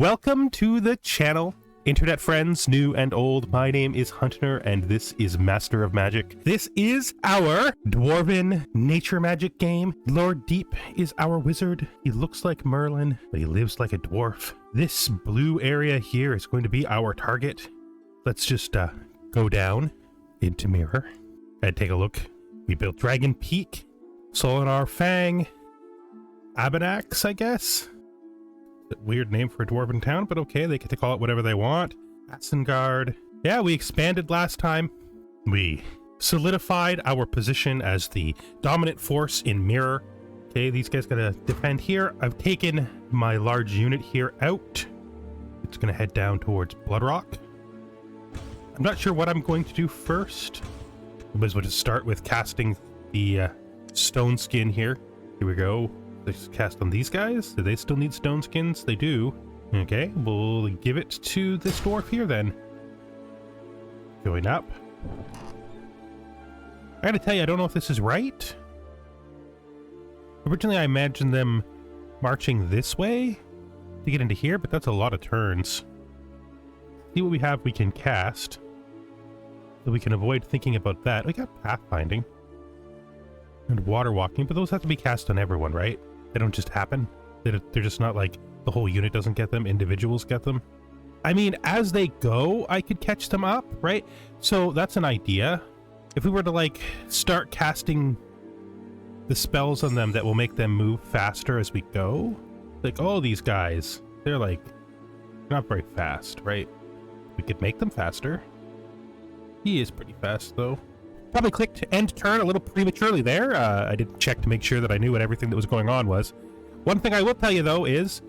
Welcome to the channel, internet friends, new and old. My name is Hunter, and this is Master of Magic. This is our Dwarven nature magic game. Lord Deep is our wizard. He looks like Merlin, but he lives like a dwarf. This blue area here is going to be our target. Let's just go down into Mirror and take a look. We built Dragon Peak, Solinar Fang, Abanax, I guess. Weird name for a dwarven town, but okay, they get to call it whatever they want. Asengard. Yeah, we expanded last time. We solidified our position as the dominant force in Mirror. Okay, these guys gotta defend here. I've taken my large unit here out. It's gonna head down towards Bloodrock. I'm not sure what I'm going to do first. I might as well just start with casting the stone skin here. Here we go. Let's cast on these guys. Do they still need stone skins? They do. Okay, we'll give it to this dwarf here then. Going up. I gotta tell you, I don't know if this is right. Originally, I imagined them marching this way to get into here, but that's a lot of turns. See what we have we can cast, so we can avoid thinking about that. We got pathfinding and water walking, but those have to be cast on everyone, right? They don't just happen. They're just not like the whole unit doesn't get them, individuals get them. I mean, as they go, I could catch them up, right? So that's an idea. If we were to like start casting the spells on them that will make them move faster as we go, like, oh, these guys, they're like not very fast, right? We could make them faster. He is pretty fast though. Probably clicked end turn a little prematurely there. I didn't check to make sure that I knew what everything that was going on was. One thing I will tell you though is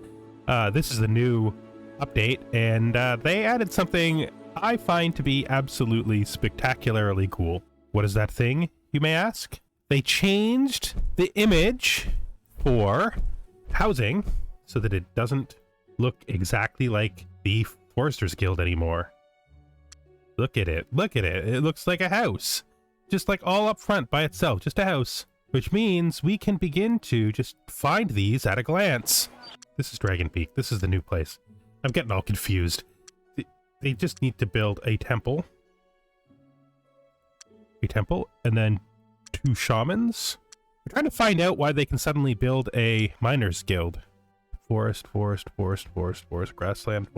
this is the new update, and they added something I find to be absolutely spectacularly cool. What is that thing, you may ask? They changed the image for housing so that it doesn't look exactly like the Foresters Guild anymore. Look at it. Look at it. It looks like a house. Just like all up front by itself, just a house. Which means we can begin to just find these at a glance. This is Dragon Peak. This is the new place. I'm getting all confused. They just need to build a temple. And then 2 shamans. We're trying to find out why they can suddenly build a miners guild. Forest, grassland,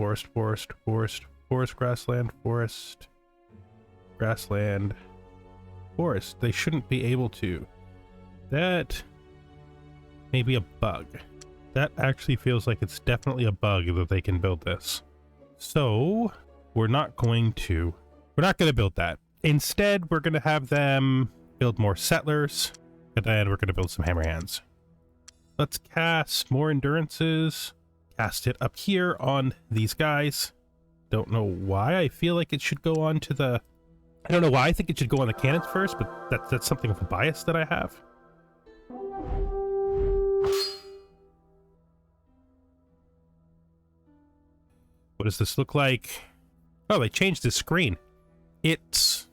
grassland, forest. They shouldn't be able to. That may be a bug. That actually feels like it's definitely a bug that they can build this. So we're not going to build that. Instead, we're going to have them build more settlers, and then we're going to build some hammer hands. Let's cast more endurances. Cast it up here on these guys. Don't know why I feel like it should go on to the... I don't know why I think it should go on the cannons first, but that's something of a bias that I have. What does this look like? Oh, they changed the screen. It's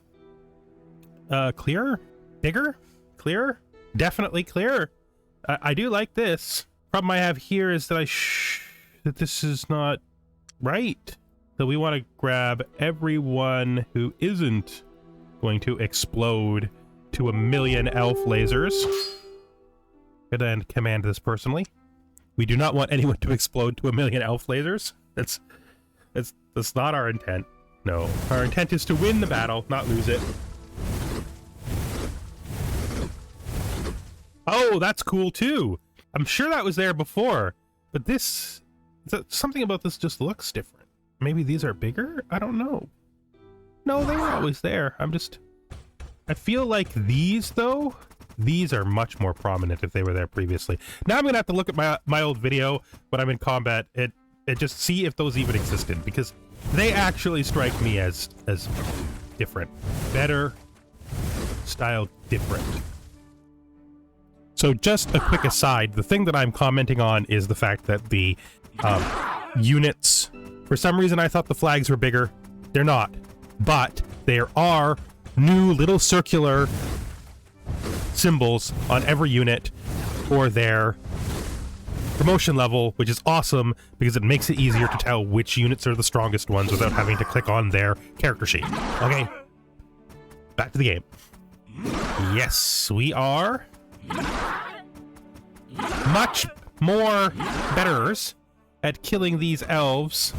clearer, bigger, clearer, definitely clearer. I do like this. Problem I have here is that that this is not right. So we want to grab everyone who isn't going to explode to 1,000,000 elf lasers. And then command this personally. We do not want anyone to explode to 1,000,000 elf lasers. That's not our intent. No, our intent is to win the battle, not lose it. Oh, that's cool too. I'm sure that was there before, but something about this just looks different. Maybe these are bigger? I don't know. No, they were always there. I feel like these, though, these are much more prominent if they were there previously. Now I'm going to have to look at my old video when I'm in combat and just see if those even existed, because they actually strike me as different. Better style different. So just a quick aside, the thing that I'm commenting on is the fact that the units... For some reason, I thought the flags were bigger. They're not. But there are new little circular symbols on every unit for their promotion level, which is awesome because it makes it easier to tell which units are the strongest ones without having to click on their character sheet. Okay, back to the game. Yes, we are much more betters at killing these elves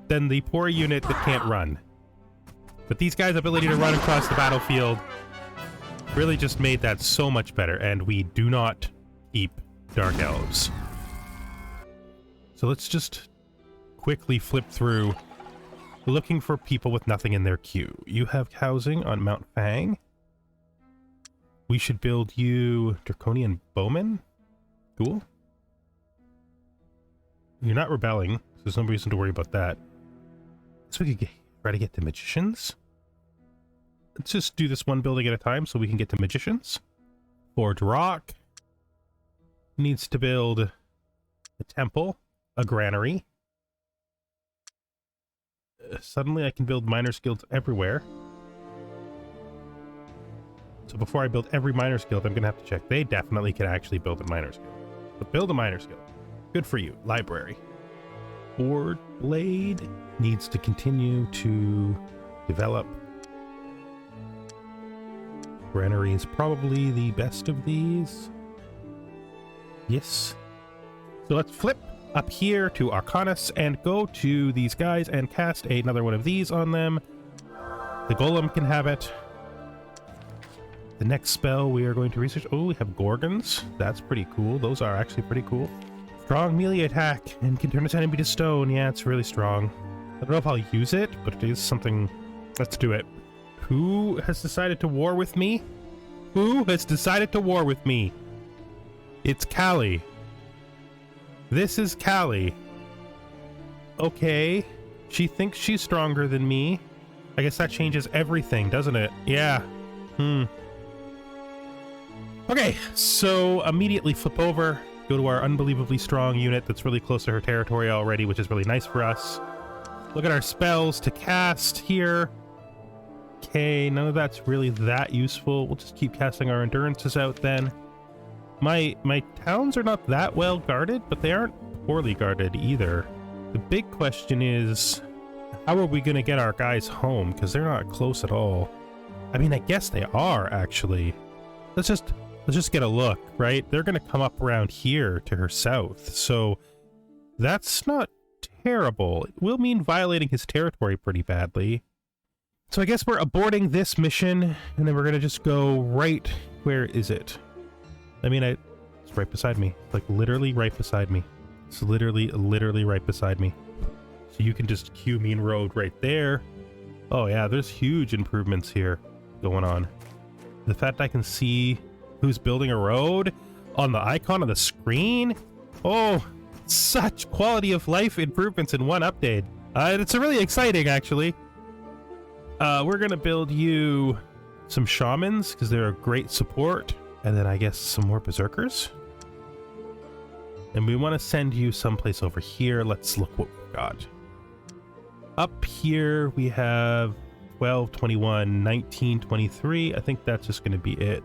than the poor unit that can't run. But these guys' ability to run across the battlefield really just made that so much better, and we do not keep dark elves. So let's just quickly flip through, looking for people with nothing in their queue. You have housing on Mount Fang. We should build you Draconian Bowman. Cool. You're not rebelling, so there's no reason to worry about that. So we could try to get the magicians. Let's just do this one building at a time so we can get to magicians. Forge Rock needs to build a temple, a granary. Suddenly I can build miners guilds everywhere. So before I build every miners guild, I'm gonna have to check. They definitely can actually build a miners guild. But build a miners guild. Good for you. Library. Board Blade needs to continue to develop. Granary is probably the best of these. Yes. So let's flip up here to Arcanus and go to these guys and cast another one of these on them. The Golem can have it. The next spell we are going to research... Oh, we have Gorgons. That's pretty cool. Those are actually pretty cool. Strong melee attack and can turn its enemy to stone. Yeah, it's really strong. I don't know if I'll use it, but it is something... Let's do it. Who has decided to war with me? Who has decided to war with me? It's Cali. This is Cali. Okay. She thinks she's stronger than me. I guess that changes everything, doesn't it? Yeah. Okay, so immediately flip over, go to our unbelievably strong unit that's really close to her territory already, which is really nice for us. Look at our spells to cast here. Okay, none of that's really that useful. We'll just keep casting our endurances out then. My towns are not that well guarded, but they aren't poorly guarded either. The big question is, how are we going to get our guys home? Because they're not close at all. I mean, I guess they are, actually. Let's just get a look, right? They're going to come up around here to her south, so that's not terrible. It will mean violating his territory pretty badly. So I guess we're aborting this mission, and then we're going to just go right... Where is it? I mean, it's right beside me. Like, literally right beside me. It's literally right beside me. So you can just queue Mean Road right there. Oh yeah, there's huge improvements here going on. The fact I can see who's building a road on the icon on the screen. Oh, such quality of life improvements in one update. It's really exciting, actually. We're gonna build you some shamans because they're a great support, and then I guess some more berserkers. And we want to send you someplace over here. Let's look what we've got. Up here we have 12, 21, 19, 23. I think that's just going to be it.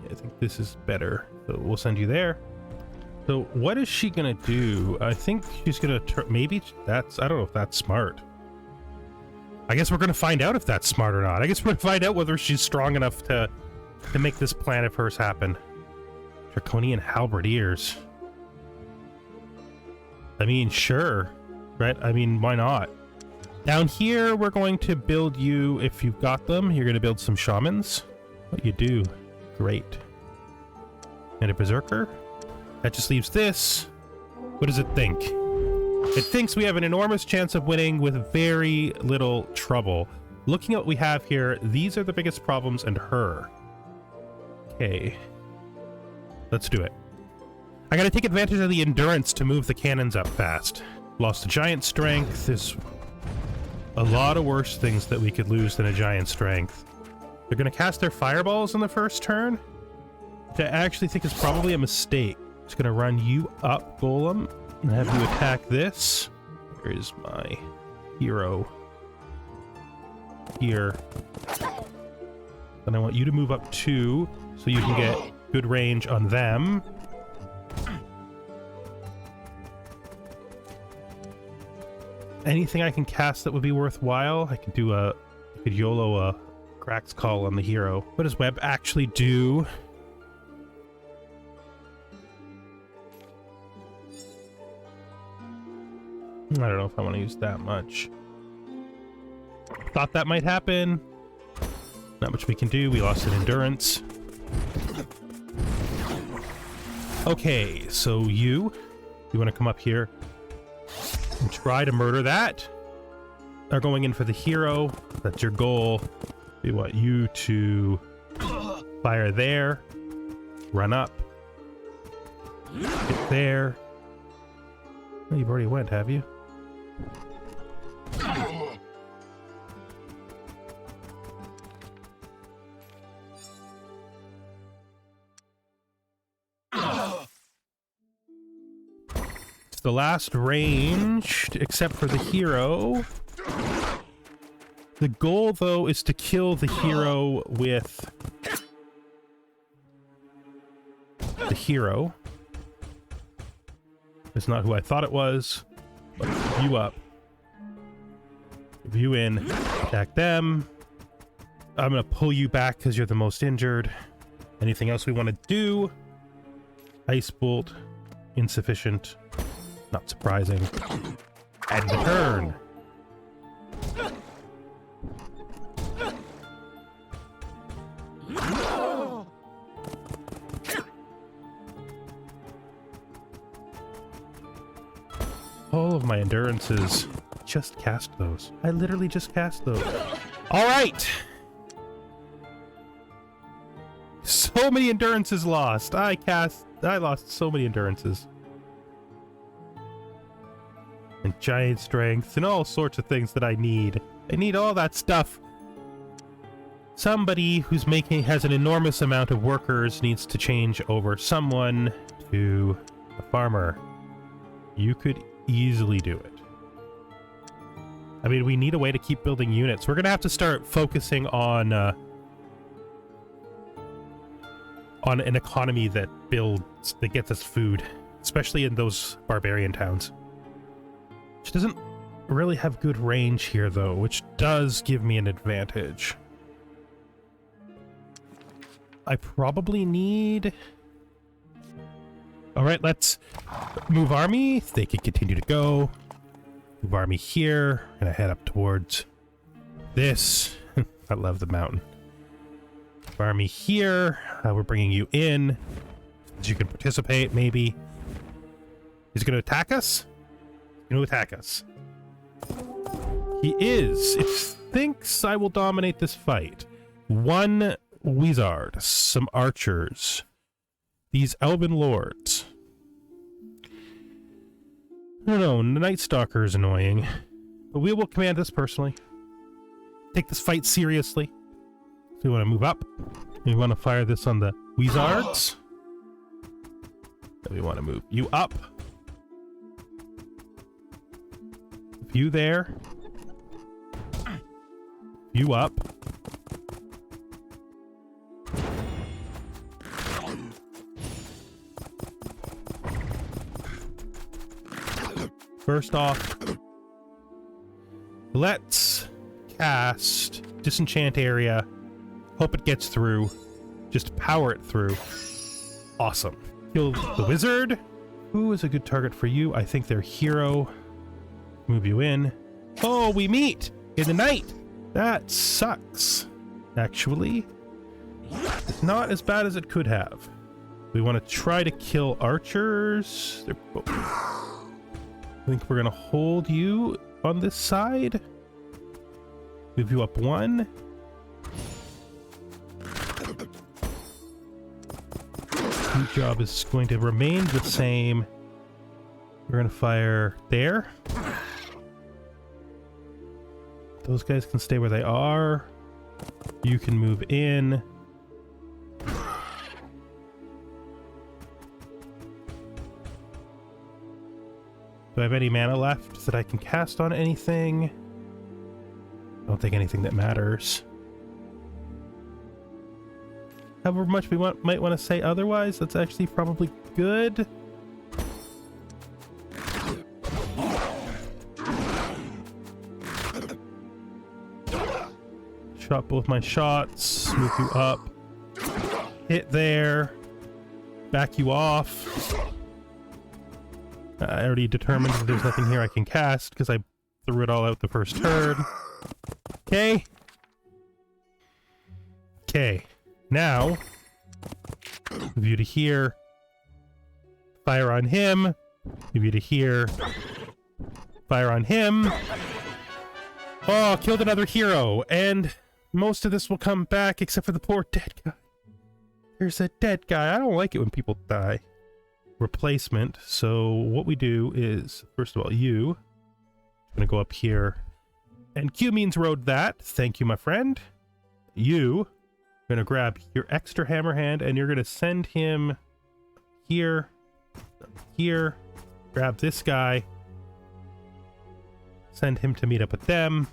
I think this is better. So we'll send you there. So what is she going to do? I think she's going to maybe that's... I don't know if that's smart. I guess we're going to find out if that's smart or not. I guess we're going to find out whether she's strong enough to make this plan of hers happen. Draconian Halberdiers. I mean, sure. Right? I mean, why not? Down here, we're going to build you, if you've got them, you're going to build some shamans. What you do? Great. And a berserker. That just leaves this. What does it think? It thinks we have an enormous chance of winning with very little trouble. Looking at what we have here, these are the biggest problems and her. Okay. Let's do it. I gotta take advantage of the endurance to move the cannons up fast. Lost a giant strength. There's a lot of worse things that we could lose than a giant strength. They're gonna cast their fireballs on the first turn, which I actually think is probably a mistake. It's gonna run you up, Golem, and have you attack this. Where is my hero? Here. And I want you to move up 2 so you can get good range on them. Anything I can cast that would be worthwhile? I could do I could YOLO a Crack's Call on the hero. What does Web actually do? I don't know if I want to use that much. Thought that might happen. Not much we can do. We lost an endurance. Okay, so you want to come up here and try to murder that? Are going in for the hero. That's your goal. We want you to fire there, run up, get there. Oh, you've already went, have you? It's the last ranged, except for the hero. The goal, though, is to kill the hero with the hero. It's not who I thought it was, but you up. You in, attack them. I'm gonna pull you back because you're the most injured. Anything else we want to do? Ice Bolt, insufficient. Not surprising. End the turn. All of my endurances. Just cast those. I literally just cast those. All right. So many endurances lost. I lost so many endurances. And giant strength and all sorts of things that I need. I need all that stuff. Somebody who's has an enormous amount of workers needs to change over someone to a farmer. You could easily do it. I mean, we need a way to keep building units. We're gonna have to start focusing on an economy that gets us food, especially in those barbarian towns. Which doesn't really have good range here, though, which does give me an advantage. I probably need... Alright, let's move army. They can continue to go. Move army here. And I head up towards this. I love the mountain. Move army here. We're bringing you in. So you can participate, maybe. He's going to attack us? He's going to attack us. He is. It thinks I will dominate this fight. One wizard. Some archers. These elven lords. I don't know, Night Stalker is annoying. But we will command this personally. Take this fight seriously. So we want to move up. We want to fire this on the wizards. Then we want to move you up. You there. You up. First off, let's cast Disenchant Area. Hope it gets through. Just power it through. Awesome. Kill the wizard. Who is a good target for you? I think their hero. Move you in. Oh, we meet in the night. That sucks. Actually, it's not as bad as it could have. We want to try to kill archers. They're both... I think we're gonna hold you on this side. Move you up one. Your job is going to remain the same. We're gonna fire there. Those guys can stay where they are. You can move in. Do I have any mana left that I can cast on anything? I don't think anything that matters. However much we might want to say otherwise, that's actually probably good. Drop both my shots. Move you up. Hit there. Back you off. I already determined that there's nothing here I can cast because I threw it all out the first turn. Okay. Okay. Now, move you to here. Fire on him. Move you to here. Fire on him. Oh, killed another hero. And most of this will come back except for the poor dead guy. There's a dead guy. I don't like it when people die. Replacement. So what we do is, first of all, I'm gonna go up here. And Q means road that. Thank you, my friend. I'm gonna grab your extra hammer hand and you're gonna send him here, here. Grab this guy. Send him to meet up with them.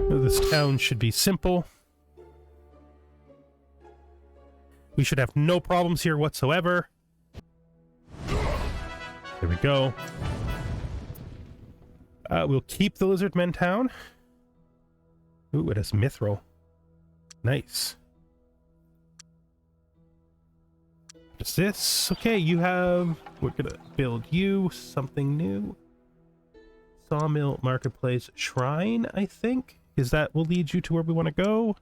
This town should be simple. We should have no problems here whatsoever. There we go. We'll keep the Lizardmen town. Ooh, it has Mithril. Nice. What is this? Okay, we're gonna build you something new. Sawmill, Marketplace, Shrine, I think. Is that will lead you to where we want to go?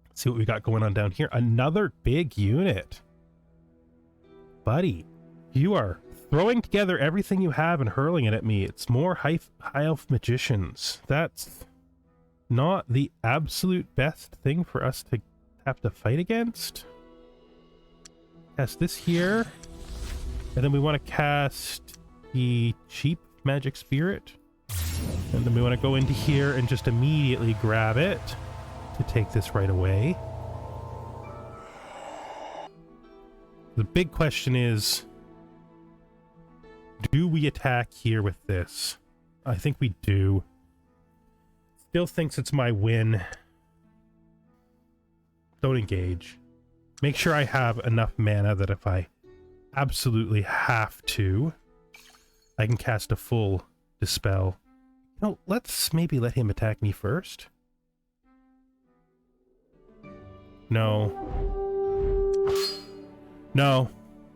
Let's see what we got going on down here. Another big unit. Buddy, you are throwing together everything you have and hurling it at me. It's more high elf magicians. That's not the absolute best thing for us to have to fight against. Cast this here. And then we want to cast the cheap magic spirit. And then we want to go into here and just immediately grab it to take this right away. The big question is, do we attack here with this? I think we do. Still thinks it's my win. Don't engage. Make sure I have enough mana that if I absolutely have to, I can cast a full Dispel. No, let's maybe let him attack me first. No. No,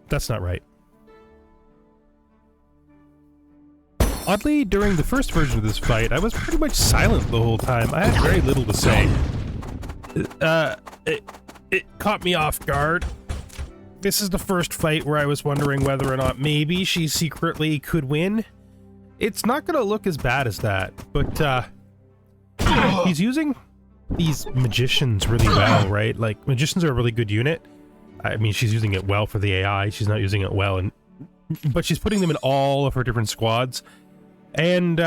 that's not right. Oddly, during the first version of this fight, I was pretty much silent the whole time. I had very little to say. It caught me off guard. This is the first fight where I was wondering whether or not maybe she secretly could win. It's not gonna look as bad as that, but he's using these magicians really well, right? Like, magicians are a really good unit. I mean, she's using it well for the AI. She's not using it well, but she's putting them in all of her different squads. And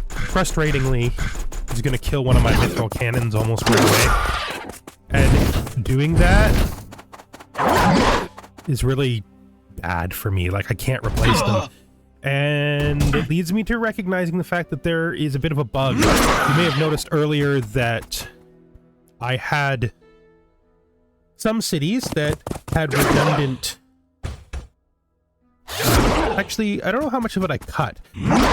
frustratingly, he's gonna kill one of my mithril cannons almost right away. And doing that is really bad for me. Like, I can't replace them. And it leads me to recognizing the fact that there is a bit of a bug. You may have noticed earlier that I had some cities that had redundant... Actually, I don't know how much of it I cut.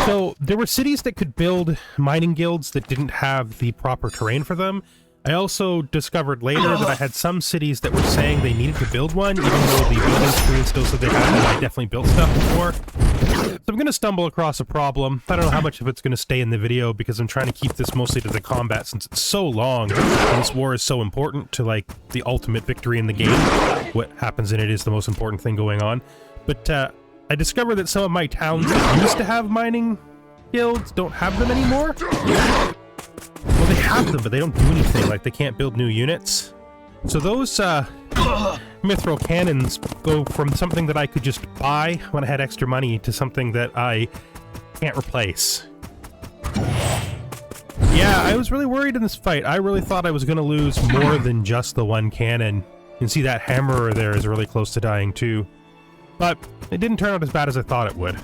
So, there were cities that could build mining guilds that didn't have the proper terrain for them. I also discovered later that I had some cities that were saying they needed to build one, even though the building screen still said they had, and I definitely built stuff before. So I'm going to stumble across a problem. I don't know how much of it's going to stay in the video, because I'm trying to keep this mostly to the combat since it's so long, and this war is so important to, like, the ultimate victory in the game. What happens in it is the most important thing going on. But, I discovered that some of my towns that used to have mining guilds don't have them anymore. Well, they have them, but they don't do anything. Like, they can't build new units. So those, mithril cannons go from something that I could just buy when I had extra money to something that I can't replace. Yeah, I was really worried in this fight. I really thought I was going to lose more than just the one cannon. You can see that hammerer there is really close to dying too. But it didn't turn out as bad as I thought it would.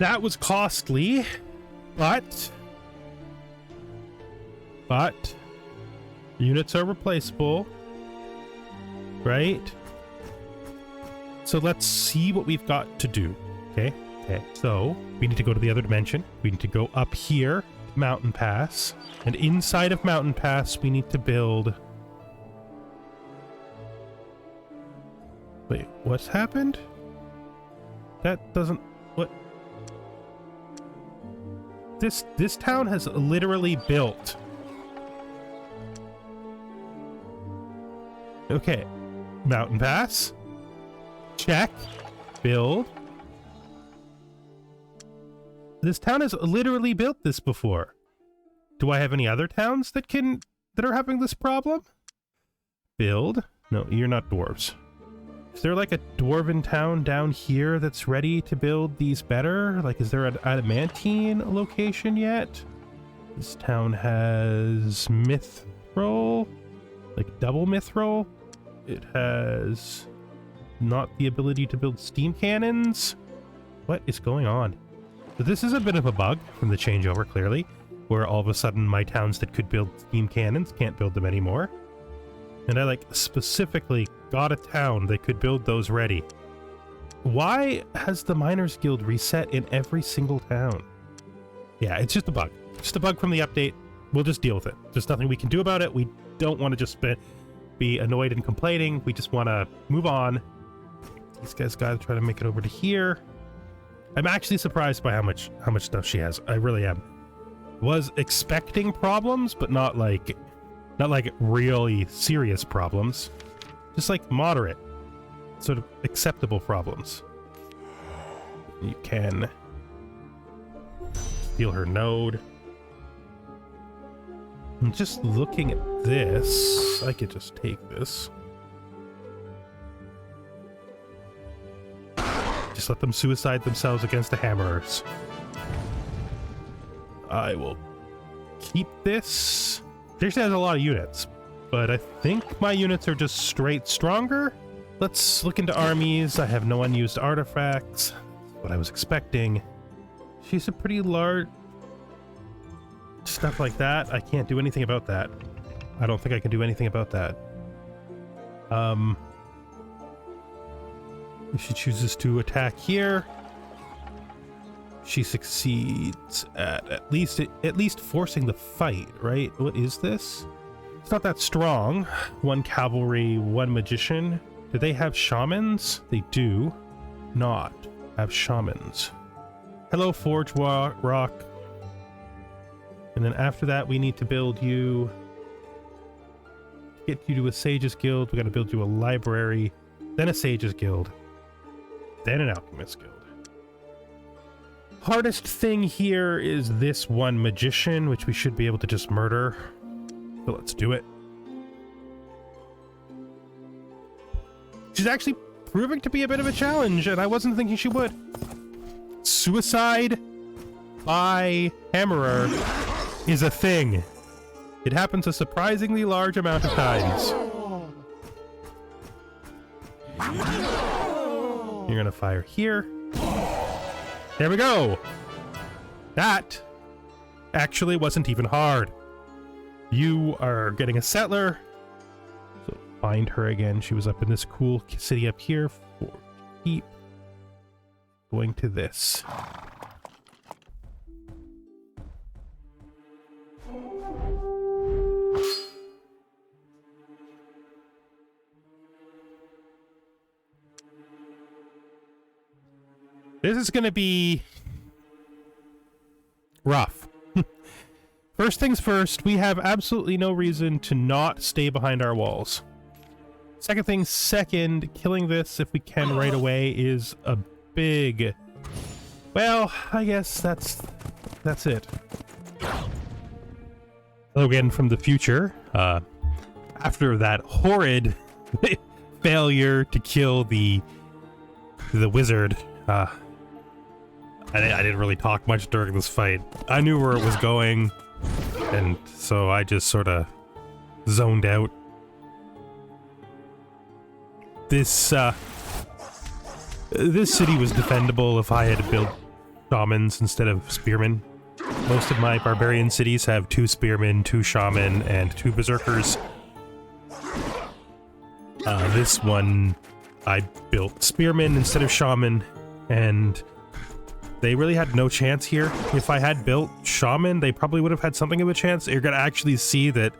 That was costly, but units are replaceable, right? So let's see what we've got to do. Okay, so we need to go to the other dimension. We need to go up here, Mountain Pass, and inside of Mountain Pass we need to build... Wait, what's happened? That doesn't... What? This town has literally built. Okay, Mountain Pass. Check. Build. This town has literally built this before. Do I have any other towns that are having this problem? Build. No, you're not dwarves. Is there like a dwarven town down here that's ready to build these better? Like, is there an adamantine location yet? This town has mithril, like double mithril. It has not the ability to build steam cannons. What is going on? So this is a bit of a bug from the changeover, clearly, where all of a sudden my towns that could build steam cannons can't build them anymore. And I like specifically got a town that could build those ready. Why has the Miners Guild reset in every single town? Yeah, it's just a bug. Just a bug from the update. We'll just deal with it. There's nothing we can do about it. We don't want to just be annoyed and complaining. We just want to move on. These guys got to try to make it over to here. I'm actually surprised by how much stuff she has. I really am. Was expecting problems, but not like really serious problems. Just like moderate, sort of acceptable problems. You can steal her node. I'm just looking at this. I could just take this. Just let them suicide themselves against the hammerers. I will keep this. It actually has a lot of units, but I think my units are just straight stronger. Let's look into armies. I have no unused artifacts. That's what I was expecting. She's a pretty large... Stuff like that. I can't do anything about that. I don't think I can do anything about that. If she chooses to attack here, she succeeds at least forcing the fight, right? What is this? It's not that strong. 1 cavalry, 1 magician. Do they have shamans? They do not have shamans. Hello, Forge Rock. And then after that, we need to build you... To get you to a Sage's Guild, we gotta build you a library, then a Sage's Guild, then an Alchemist Guild. Hardest thing here is this 1 magician, which we should be able to just murder. So let's do it. She's actually proving to be a bit of a challenge, and I wasn't thinking she would. Suicide by hammerer is a thing. It happens a surprisingly large amount of times. You're gonna fire here. There we go. That actually wasn't even hard. You are getting a settler. So find her again. She was up in this cool city up here. For keep going to this. This is going to be rough. First things first, we have absolutely no reason to not stay behind our walls. Second thing second, killing this if we can right away is a big... Well, I guess that's it. Again, from the future, after that horrid failure to kill the wizard, I didn't really talk much during this fight. I knew where it was going, and so I just sort of zoned out. This city was defendable if I had built shamans instead of spearmen. Most of my barbarian cities have 2 spearmen, 2 shaman, and 2 berserkers. This one, I built spearmen instead of shaman, and they really had no chance here. If I had built shaman, they probably would have had something of a chance. You're gonna actually see that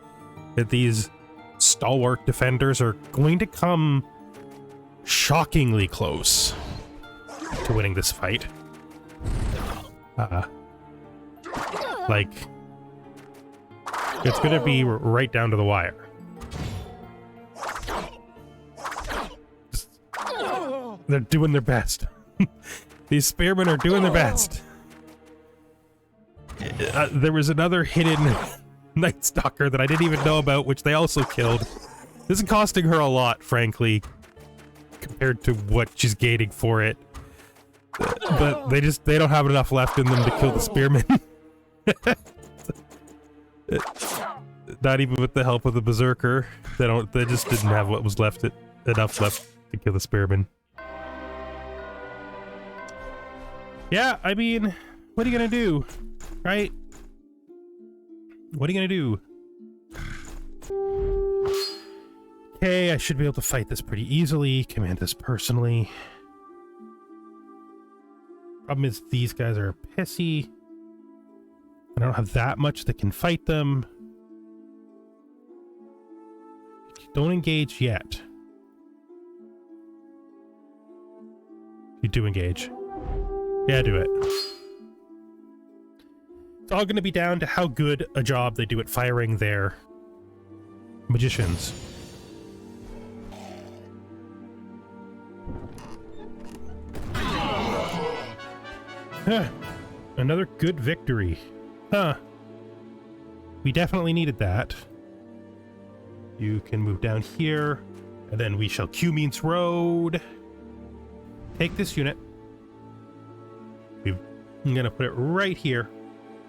these stalwart defenders are going to come shockingly close to winning this fight. Like, it's gonna be right down to the wire. They're doing their best. These spearmen are doing their best. There was another hidden Night Stalker that I didn't even know about, which they also killed. This is costing her a lot, frankly, compared to what she's gaining for it. But they don't have enough left in them to kill the spearmen. Not even with the help of the berserker. They just didn't have what was enough left to kill the spearmen. Yeah, I mean, what are you gonna do? Right? What are you gonna do? Okay, I should be able to fight this pretty easily. Command this personally. Problem is, these guys are pissy. I don't have that much that can fight them. Don't engage yet. You do engage. Yeah, do it. It's all going to be down to how good a job they do at firing their magicians. Huh. Another good victory. Huh. We definitely needed that. You can move down here, and then we shall Q means road. Take this unit. I'm gonna put it right here.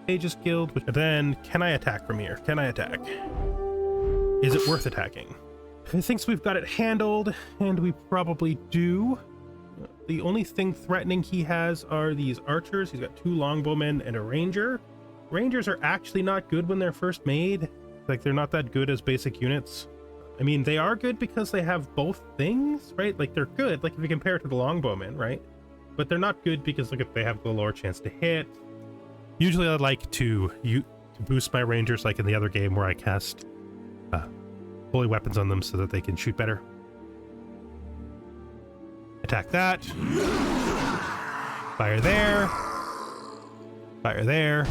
Aegis Guild, but then can I attack from here? Can I attack? Is it worth attacking? He thinks we've got it handled, and we probably do. The only thing threatening he has are these archers. He's got 2 longbowmen and a ranger. Rangers are actually not good when they're first made. Like, they're not that good as basic units. I mean, they are good because they have both things, right? Like, they're good, like if you compare it to the longbowmen, right? But they're not good because, look, if they have the lower chance to hit. Usually I like to boost my rangers like in the other game where I cast holy weapons on them so that they can shoot better. Attack that. Fire there. Fire there.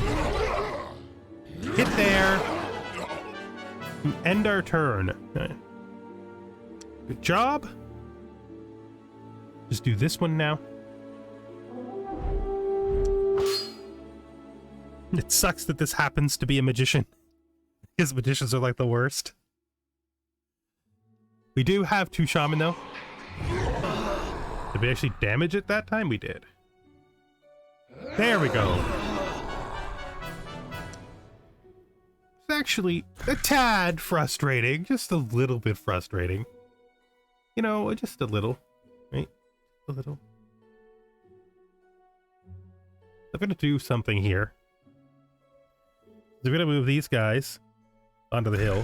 Hit there. End our turn. Good job. Just do this one now. It sucks that this happens to be a magician, because magicians are like the worst. We do have 2 shaman though. Did we actually damage it that time? We did. There we go. It's actually a tad frustrating, just a little bit frustrating. You know, just a little, right? A little. I'm gonna do something here. We're gonna move these guys onto the hill.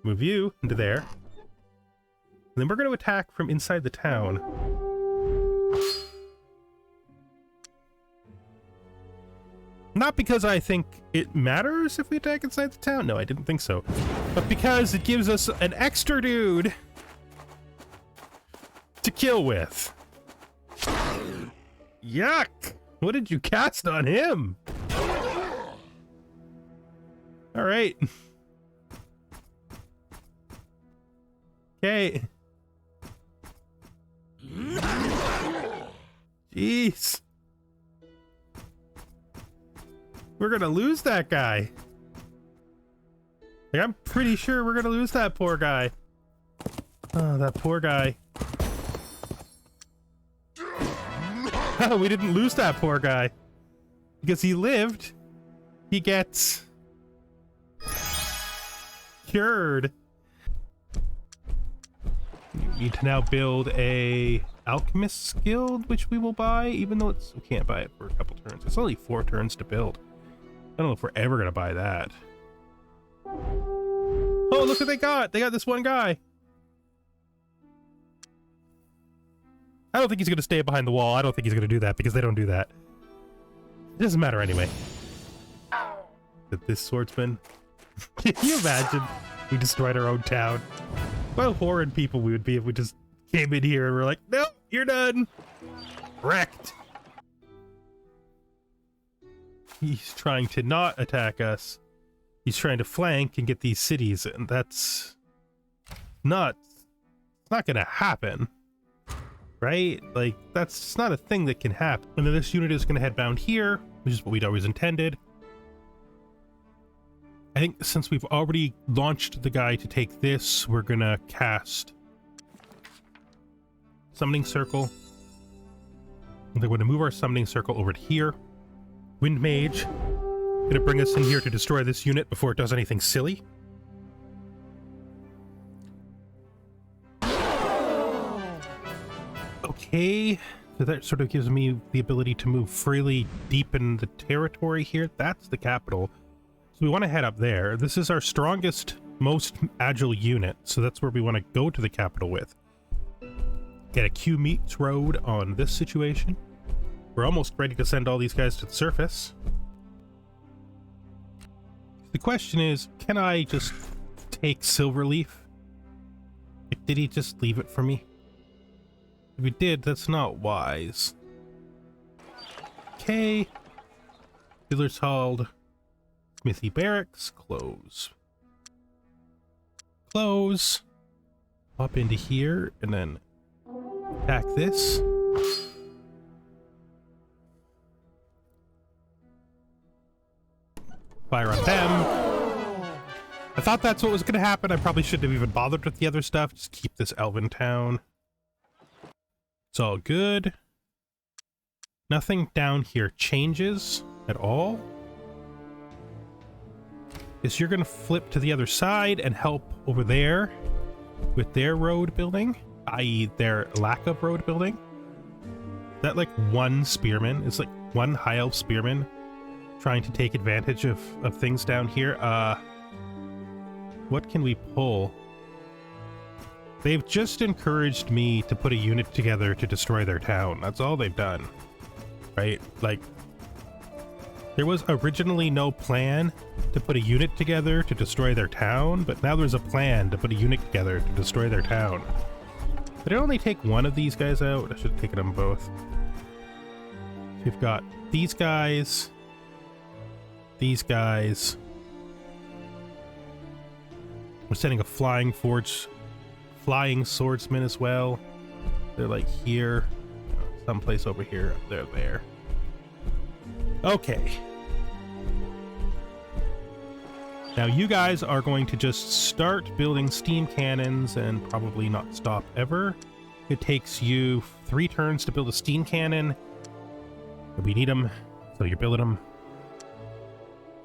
Move you into there. And then we're gonna attack from inside the town. Not because I think it matters if we attack inside the town. No, I didn't think so. But because it gives us an extra dude to kill with. Yuck! What did you cast on him? All right. Okay. Jeez. We're gonna lose that guy. Like, I'm pretty sure we're gonna lose that poor guy. Oh, that poor guy. Oh, we didn't lose that poor guy. Because he lived. He gets cured. You need to now build a Alchemist's Guild, which we will buy, even though we can't buy it for a couple turns. It's only 4 turns to build. I don't know if we're ever going to buy that. Oh, look what they got! They got this one guy! I don't think he's going to stay behind the wall. I don't think he's going to do that, because they don't do that. It doesn't matter anyway. That this swordsman... Can you imagine we destroyed our own town? What horrid people we would be if we just came in here and we're like, nope, you're done! Wrecked! He's trying to not attack us. He's trying to flank and get these cities, and that's not gonna happen. Right? Like, that's just not a thing that can happen. And then this unit is gonna head bound here, which is what we'd always intended. I think since we've already launched the guy to take this, we're gonna cast Summoning Circle. And they're going to move our Summoning Circle over to here. Wind Mage. Gonna bring us in here to destroy this unit before it does anything silly. Okay, so that sort of gives me the ability to move freely deep in the territory here. That's the capital. So we want to head up there. This is our strongest, most agile unit, so that's where we want to go to the capital with. Get a Q meets road on this situation. We're almost ready to send all these guys to the surface. The question is, can I just take Silverleaf? Like, did he just leave it for me? If he did, that's not wise. Okay. Dealer's Hall. Smithy Barracks. Close. Close. Hop into here and then attack this. Fire on them. I thought that's what was going to happen. I probably shouldn't have even bothered with the other stuff. Just keep this Elven town. It's all good. Nothing down here changes at all. Guess you're going to flip to the other side and help over there with their road building, i.e. their lack of road building. That like one spearman is like one high elf spearman trying to take advantage of things down here. What can we pull? They've just encouraged me to put a unit together to destroy their town. That's all they've done, right? Like, there was originally no plan to put a unit together to destroy their town, but now there's a plan to put a unit together to destroy their town. Did I only take one of these guys out? I should have taken them both. We've got these guys. These guys. We're sending a flying swordsman as well. They're like here, someplace over here. They're there. Okay. Now you guys are going to just start building steam cannons and probably not stop ever. It takes you 3 turns to build a steam cannon. We need them, so you're building them.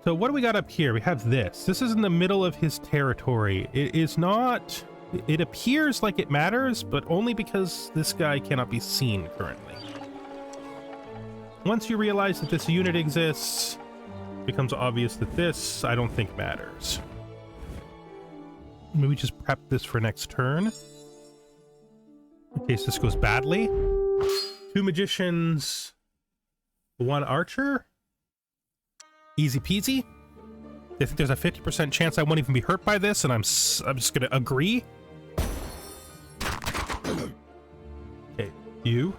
So what do we got up here? We have this. This is in the middle of his territory. It is not... It appears like it matters, but only because this guy cannot be seen currently. Once you realize that this unit exists, it becomes obvious that this, I don't think, matters. Maybe just prep this for next turn. In case this goes badly. 2 magicians, 1 archer. Easy peasy. I think there's a 50% chance I won't even be hurt by this, and I'm just gonna agree. Okay, you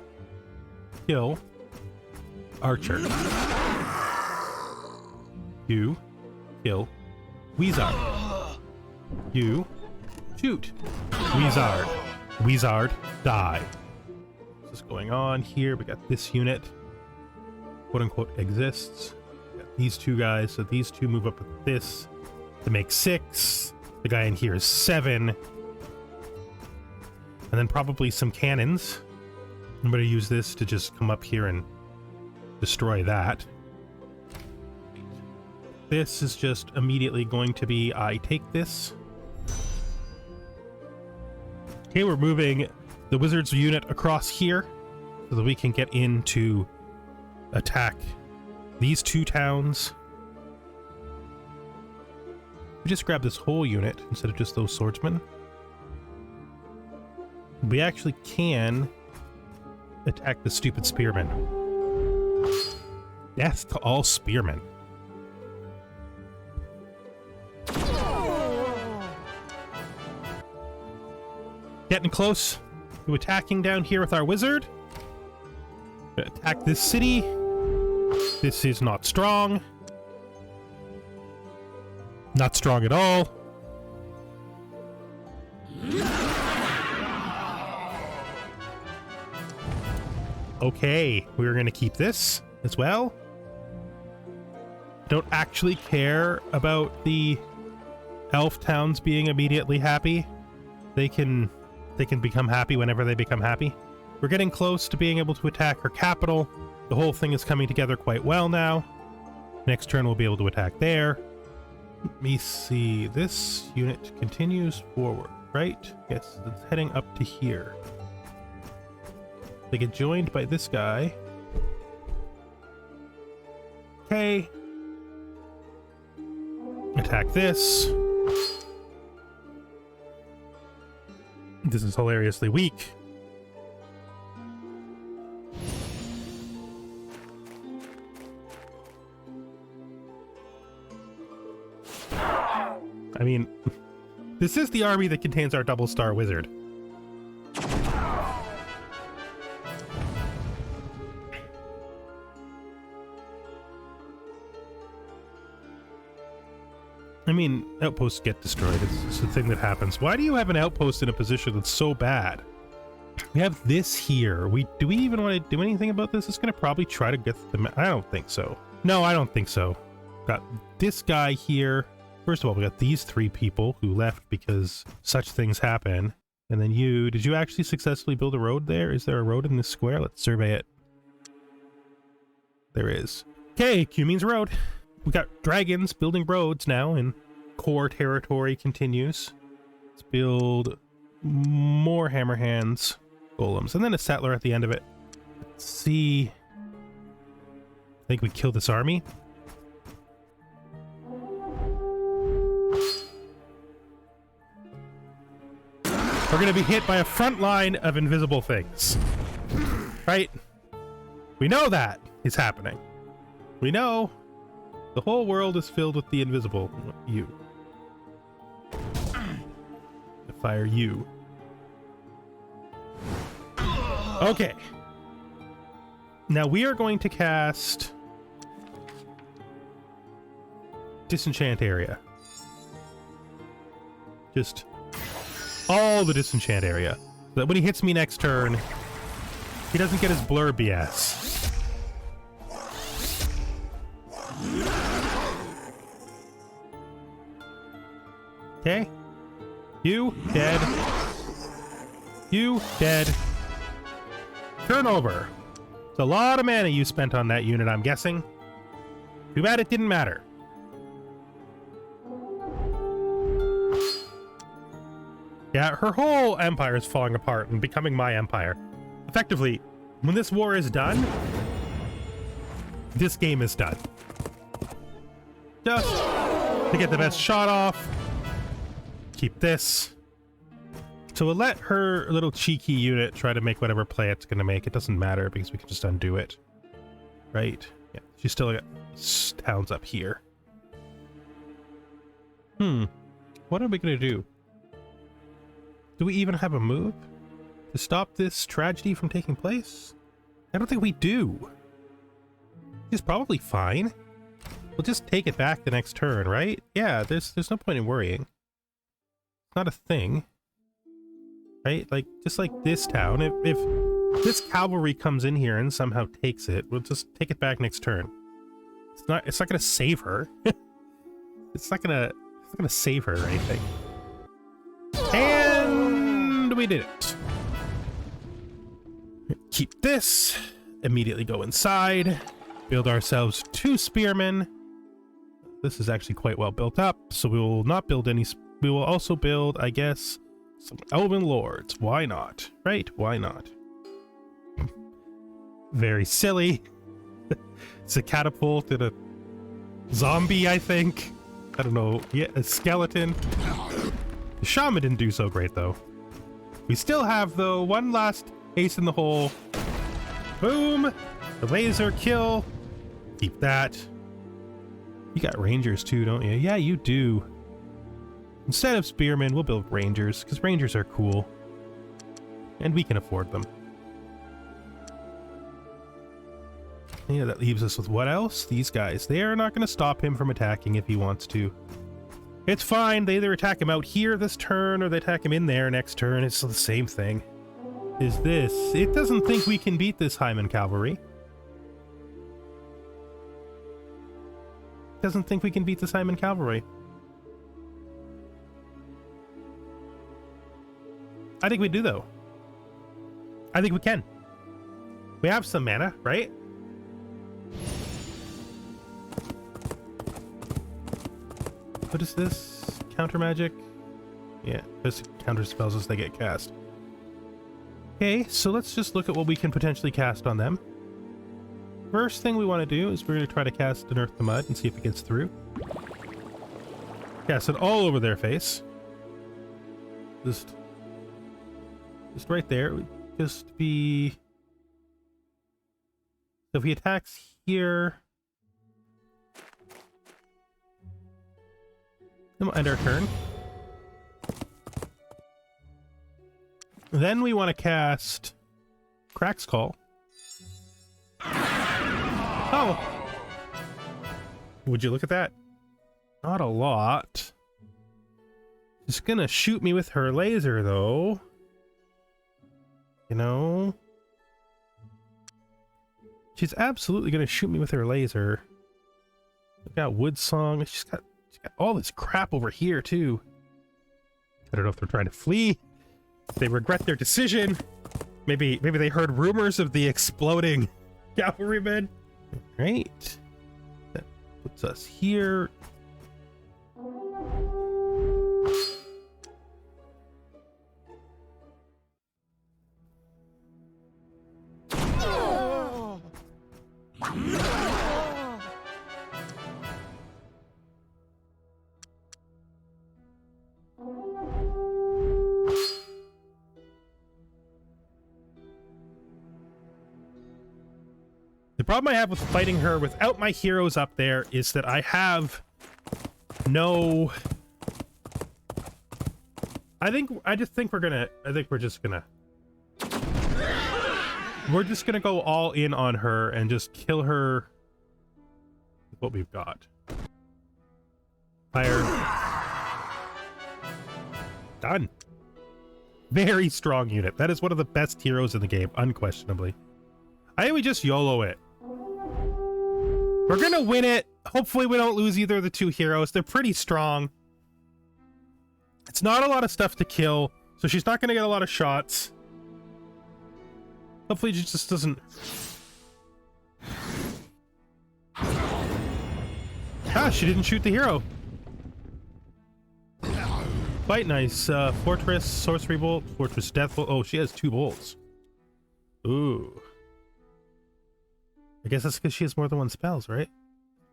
kill archer. You kill Wizard. You shoot Wizard. Wizard die. What's going on here? We got this unit, quote unquote, exists. These 2 guys, so these 2 move up with this to make 6. The guy in here is 7. And then probably some cannons. I'm going to use this to just come up here and destroy that. This is just immediately going to be, I take this. Okay, we're moving the wizard's unit across here so that we can get in to attack these two towns. We just grab this whole unit instead of just those swordsmen. We actually can attack the stupid spearmen. Death to all spearmen. Getting close to attacking down here with our wizard. Attack this city. This is not strong. Not strong at all. Okay, we're gonna keep this as well. Don't actually care about the elf towns being immediately happy. They can become happy whenever they become happy. We're getting close to being able to attack her capital. The whole thing is coming together quite well now. Next turn we'll be able to attack there. Let me see. This unit continues forward, right? Yes, it's heading up to here. They get joined by this guy. Okay. Attack this. This is hilariously weak. I mean, this is the army that contains our double star wizard. I mean, outposts get destroyed. It's a thing that happens. Why do you have an outpost in a position that's so bad? We have this here. Do we even want to do anything about this? It's going to probably try to get them. I don't think so. No, I don't think so. Got this guy here. First of all, we got these three people who left because such things happen. And then you, did you actually successfully build a road there? Is there a road in this square? Let's survey it. There is. Okay, Q means road. We got dragons building roads now, and core territory continues. Let's build more hammer hands, golems, and then a settler at the end of it. Let's see. I think we kill this army. We're going to be hit by a front line of invisible things. Right? We know that is happening. We know the whole world is filled with the invisible. You. Fire you. Okay. Now we are going to cast Disenchant Area. Just all the Disenchant Area. So that when he hits me next turn, he doesn't get his blur BS. Okay. You dead. You dead. Turn over. It's a lot of mana you spent on that unit, I'm guessing. Too bad it didn't matter. Yeah, her whole empire is falling apart and becoming my empire. Effectively, when this war is done, this game is done. Just to get the best shot off. Keep this. So we'll let her little cheeky unit try to make whatever play it's going to make. It doesn't matter because we can just undo it. Right? Yeah, she's still got towns up here. What are we going to do? Do we even have a move to stop this tragedy from taking place? I don't think we do. It's probably fine. We'll just take it back the next turn, right? Yeah, there's no point in worrying. It's not a thing. Right? Like, just like this town, if this cavalry comes in here and somehow takes it, we'll just take it back next turn. It's not gonna save her. It's not gonna save her or anything. And we did it. Keep this. Immediately go inside. Build ourselves 2 spearmen. This is actually quite well built up, so we will not build any. We will also build, I guess, Some elven lords. Why not? Right? Why not? Very silly. It's a catapult and a zombie, I think. I don't know. Yeah, a skeleton. The shaman didn't do so great, though. We still have, though, one last ace in the hole. Boom! The laser kill. Keep that. You got rangers, too, don't you? Yeah, you do. Instead of spearmen, we'll build rangers, because rangers are cool. And we can afford them. Yeah, that leaves us with what else? These guys. They are not going to stop him from attacking if he wants to. It's fine. They either attack him out here this turn, or they attack him in there next turn. It's the same thing. Is this? It doesn't think we can beat this Hyman cavalry. Doesn't think we can beat this Hyman cavalry. I think we do, though. I think we can. We have some mana, right? What is this? Counter magic? Yeah, this counter spells as they get cast. Okay, so let's just look at what we can potentially cast on them. First thing we want to do is we're going to try to cast Unearth the Mud and see if it gets through. Cast it all over their face. Just right there. It would just be... So if he attacks here... Then we'll end our turn. Then we want to cast Crack's Call. Oh! Would you look at that? Not a lot. She's gonna shoot me with her laser, though. You know? She's absolutely gonna shoot me with her laser. We've got Wood Song. She's got all this crap over here, too. I don't know if they're trying to flee. They regret their decision. Maybe they heard rumors of the exploding cavalrymen. Right. That puts us here. The problem I have with fighting her without my heroes up there is that I have no... I just think we're just gonna go all in on her and just kill her with what we've got. Fired. Done. Very strong unit. That is one of the best heroes in the game, unquestionably. I think we just YOLO it. We're gonna win it. Hopefully we don't lose either of the two heroes. They're pretty strong. It's not a lot of stuff to kill, so she's not gonna get a lot of shots. Hopefully she just doesn't... Ah, she didn't shoot the hero. Quite nice. Fortress, Sorcery Bolt, Fortress Death Bolt. Oh, she has 2 bolts. Ooh. I guess that's because she has more than 1 spells, right?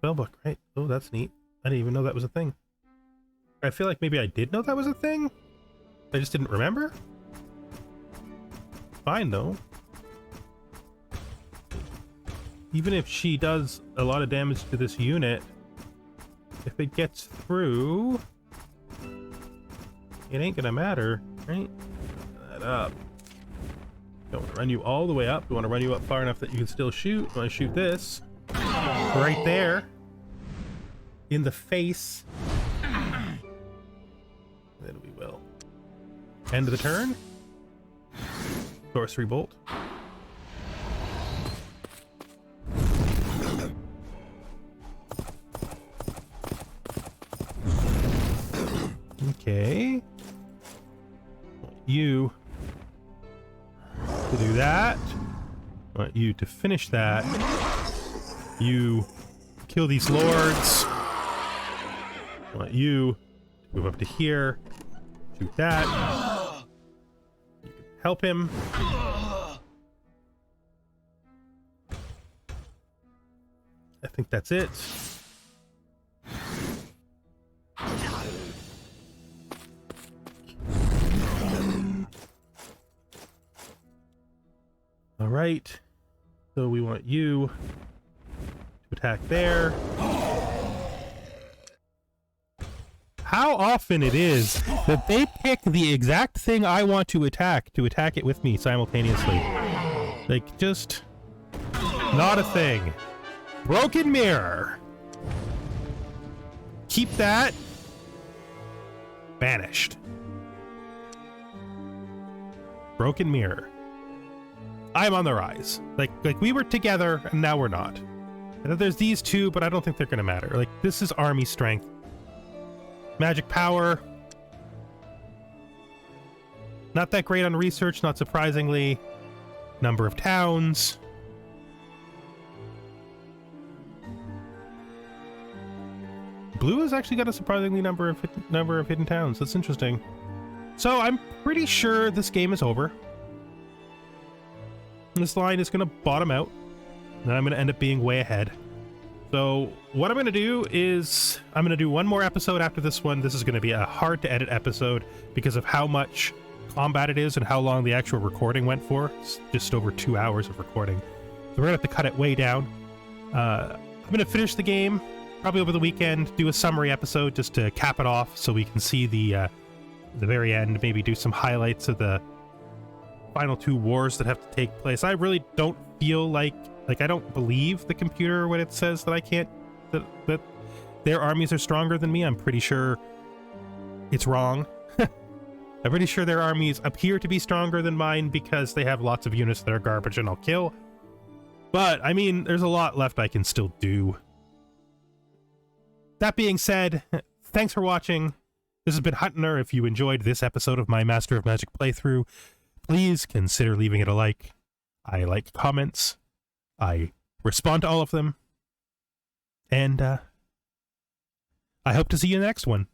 Spellbook, right? Oh, that's neat. I didn't even know that was a thing. I feel like maybe I did know that was a thing. I just didn't remember. Fine, though. Even if she does a lot of damage to this unit, if it gets through, it ain't gonna matter, right? That up. Don't want to run you all the way up. We want to run you up far enough that you can still shoot. You want to shoot this right there in the face. Then we will end of the turn. Sorcery Bolt. Okay. You to do that. I want you to finish that. You kill these lords. I want you to move up to here. Shoot that. help him. I think that's it. All right. So we want you to attack there. How often it is that they pick the exact thing I want to attack it with me simultaneously. Like, just not a thing. Broken mirror. Keep that. Banished. Broken mirror. I'm on the rise. Like we were together and now we're not. And then there's these two, but I don't think they're gonna matter. Like, this is army strength. Magic power. Not that great on research, not surprisingly. Number of towns. Blue has actually got a surprisingly number of hidden towns. That's interesting. So I'm pretty sure this game is over. This line is going to bottom out, and I'm going to end up being way ahead. So what I'm going to do is I'm going to do one more episode after this one. This is going to be a hard to edit episode because of how much combat it is and how long the actual recording went for. It's just over 2 hours of recording. So we're going to have to cut it way down. I'm going to finish the game probably over the weekend, do a summary episode just to cap it off so we can see the very end, maybe do some highlights of the final 2 wars that have to take place. I really don't feel like I don't believe the computer when it says that I can't, that their armies are stronger than me. I'm pretty sure it's wrong. I'm pretty sure their armies appear to be stronger than mine because they have lots of units that are garbage and I'll kill. But, I mean, there's a lot left I can still do. That being said, thanks for watching. This has been Huntner. If you enjoyed this episode of my Master of Magic playthrough, please consider leaving it a like. I like comments. I respond to all of them. And I hope to see you in the next one.